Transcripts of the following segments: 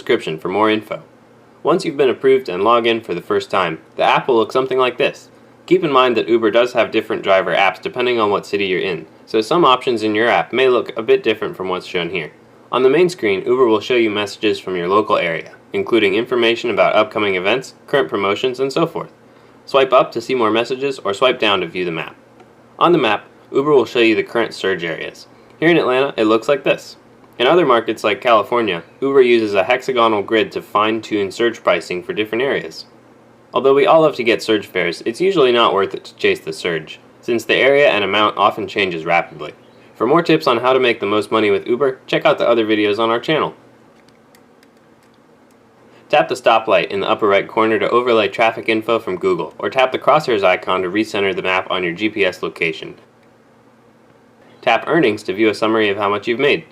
description for more info. Once you've been approved and log in for the first time, the app will look something like this. Keep in mind that Uber does have different driver apps depending on what city you're in, so some options in your app may look a bit different from what's shown here. On the main screen, Uber will show you messages from your local area, including information about upcoming events, current promotions, and so forth. Swipe up to see more messages or swipe down to view the map. On the map, Uber will show you the current surge areas. Here in Atlanta, it looks like this. In other markets like California, Uber uses a hexagonal grid to fine-tune surge pricing for different areas. Although we all love to get surge fares, it's usually not worth it to chase the surge, since the area and amount often changes rapidly. For more tips on how to make the most money with Uber, check out the other videos on our channel. Tap the stoplight in the upper right corner to overlay traffic info from Google, or tap the crosshairs icon to recenter the map on your GPS location. Tap Earnings to view a summary of how much you've made.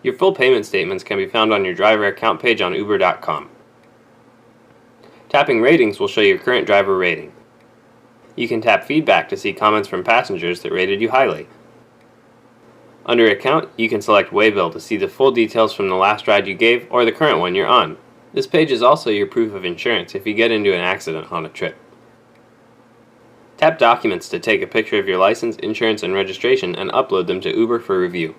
Your full payment statements can be found on your driver account page on Uber.com. Tapping Ratings will show your current driver rating. You can tap Feedback to see comments from passengers that rated you highly. Under Account, you can select Waybill to see the full details from the last ride you gave or the current one you're on. This page is also your proof of insurance if you get into an accident on a trip. Tap Documents to take a picture of your license, insurance, and registration and upload them to Uber for review.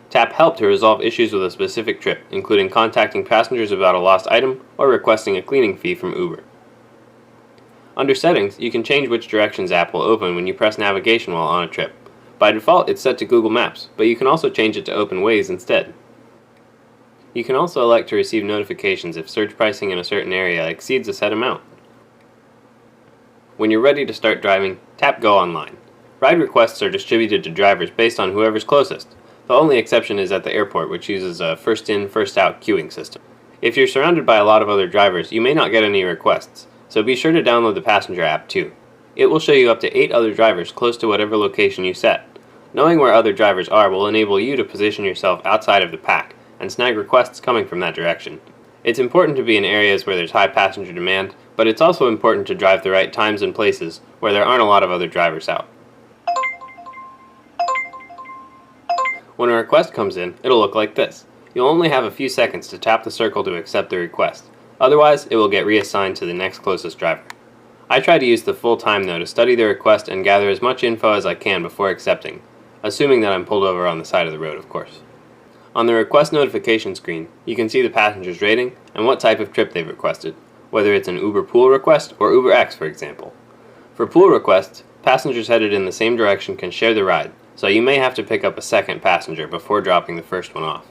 Tap Help to resolve issues with a specific trip, including contacting passengers about a lost item or requesting a cleaning fee from Uber. Under Settings, you can change which Directions app will open when you press navigation while on a trip. By default, it's set to Google Maps, but you can also change it to open Waze instead. You can also elect to receive notifications if surge pricing in a certain area exceeds a set amount. When you're ready to start driving, tap Go Online. Ride requests are distributed to drivers based on whoever's closest. The only exception is at the airport, which uses a first-in, first-out queuing system. If you're surrounded by a lot of other drivers, you may not get any requests, so be sure to download the Passenger app too. It will show you up to 8 other drivers close to whatever location you set. Knowing where other drivers are will enable you to position yourself outside of the pack and snag requests coming from that direction. It's important to be in areas where there's high passenger demand, but it's also important to drive the right times and places where there aren't a lot of other drivers out. When a request comes in, it'll look like this. You'll only have a few seconds to tap the circle to accept the request. Otherwise, it will get reassigned to the next closest driver. I try to use the full time though to study the request and gather as much info as I can before accepting, assuming that I'm pulled over on the side of the road, of course. On the request notification screen, you can see the passenger's rating and what type of trip they've requested, whether it's an Uber Pool request or UberX, for example. For pool requests, passengers headed in the same direction can share the ride, so you may have to pick up a second passenger before dropping the first one off.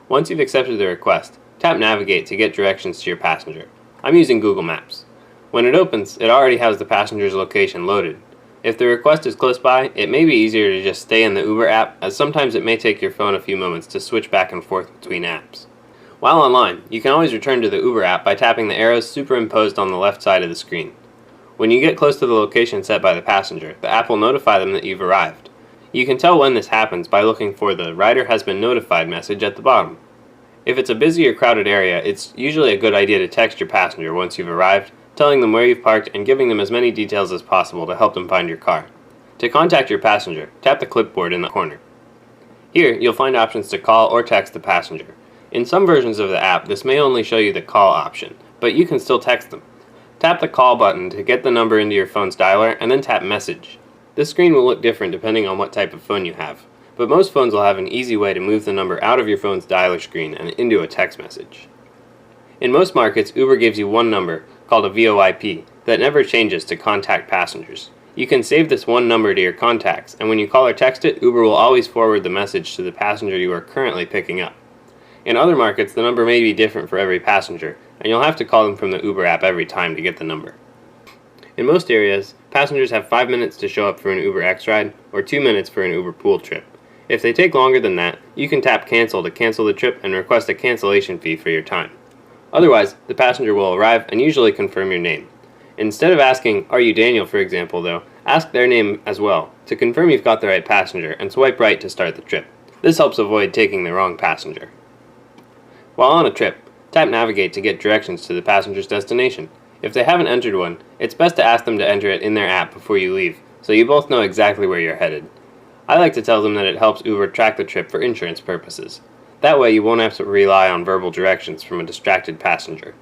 Once you've accepted the request, tap Navigate to get directions to your passenger. I'm using Google Maps. When it opens, it already has the passenger's location loaded. If the request is close by, it may be easier to just stay in the Uber app, as sometimes it may take your phone a few moments to switch back and forth between apps. While online, you can always return to the Uber app by tapping the arrows superimposed on the left side of the screen. When you get close to the location set by the passenger, the app will notify them that you've arrived. You can tell when this happens by looking for the "Rider has been notified" message at the bottom. If it's a busy or crowded area, it's usually a good idea to text your passenger once you've arrived, telling them where you've parked and giving them as many details as possible to help them find your car. To contact your passenger, tap the clipboard in the corner. Here, you'll find options to call or text the passenger. In some versions of the app, this may only show you the call option, but you can still text them. Tap the call button to get the number into your phone's dialer, and then tap Message. This screen will look different depending on what type of phone you have, but most phones will have an easy way to move the number out of your phone's dialer screen and into a text message. In most markets, Uber gives you one number, called a VoIP, that never changes to contact passengers. You can save this one number to your contacts, and when you call or text it, Uber will always forward the message to the passenger you are currently picking up. In other markets, the number may be different for every passenger, and you'll have to call them from the Uber app every time to get the number. In most areas, passengers have 5 minutes to show up for an UberX ride, or 2 minutes for an Uber Pool trip. If they take longer than that, you can tap Cancel to cancel the trip and request a cancellation fee for your time. Otherwise, the passenger will arrive and usually confirm your name. Instead of asking, "Are you Daniel?" for example, though, ask their name as well, to confirm you've got the right passenger, and swipe right to start the trip. This helps avoid taking the wrong passenger. While on a trip, tap Navigate to get directions to the passenger's destination. If they haven't entered one, it's best to ask them to enter it in their app before you leave, so you both know exactly where you're headed. I like to tell them that it helps Uber track the trip for insurance purposes. That way you won't have to rely on verbal directions from a distracted passenger.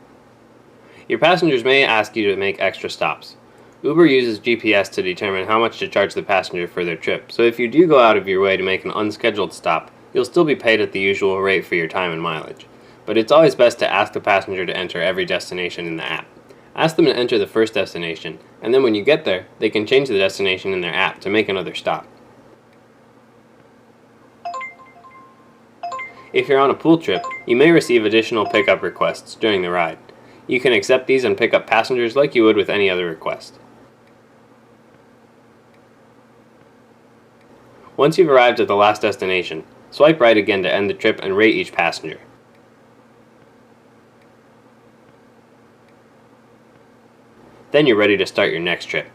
Your passengers may ask you to make extra stops. Uber uses GPS to determine how much to charge the passenger for their trip, so if you do go out of your way to make an unscheduled stop, you'll still be paid at the usual rate for your time and mileage. But it's always best to ask the passenger to enter every destination in the app. Ask them to enter the first destination, and then when you get there, they can change the destination in their app to make another stop. If you're on a pool trip, you may receive additional pickup requests during the ride. You can accept these and pick up passengers like you would with any other request. Once you've arrived at the last destination, swipe right again to end the trip and rate each passenger. Then you're ready to start your next trip.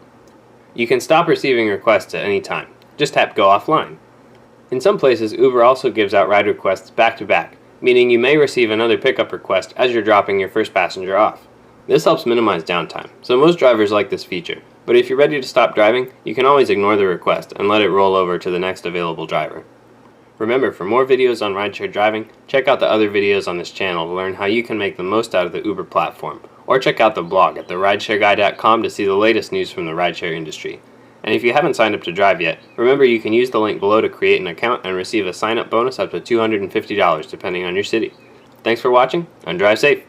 You can stop receiving requests at any time. Just tap Go Offline. In some places, Uber also gives out ride requests back to back, meaning you may receive another pickup request as you're dropping your first passenger off. This helps minimize downtime, so most drivers like this feature, but if you're ready to stop driving, you can always ignore the request and let it roll over to the next available driver. Remember, for more videos on rideshare driving, check out the other videos on this channel to learn how you can make the most out of the Uber platform, or check out the blog at therideshareguy.com to see the latest news from the rideshare industry. And if you haven't signed up to drive yet, remember you can use the link below to create an account and receive a sign-up bonus up to $250 depending on your city. Thanks for watching, and drive safe!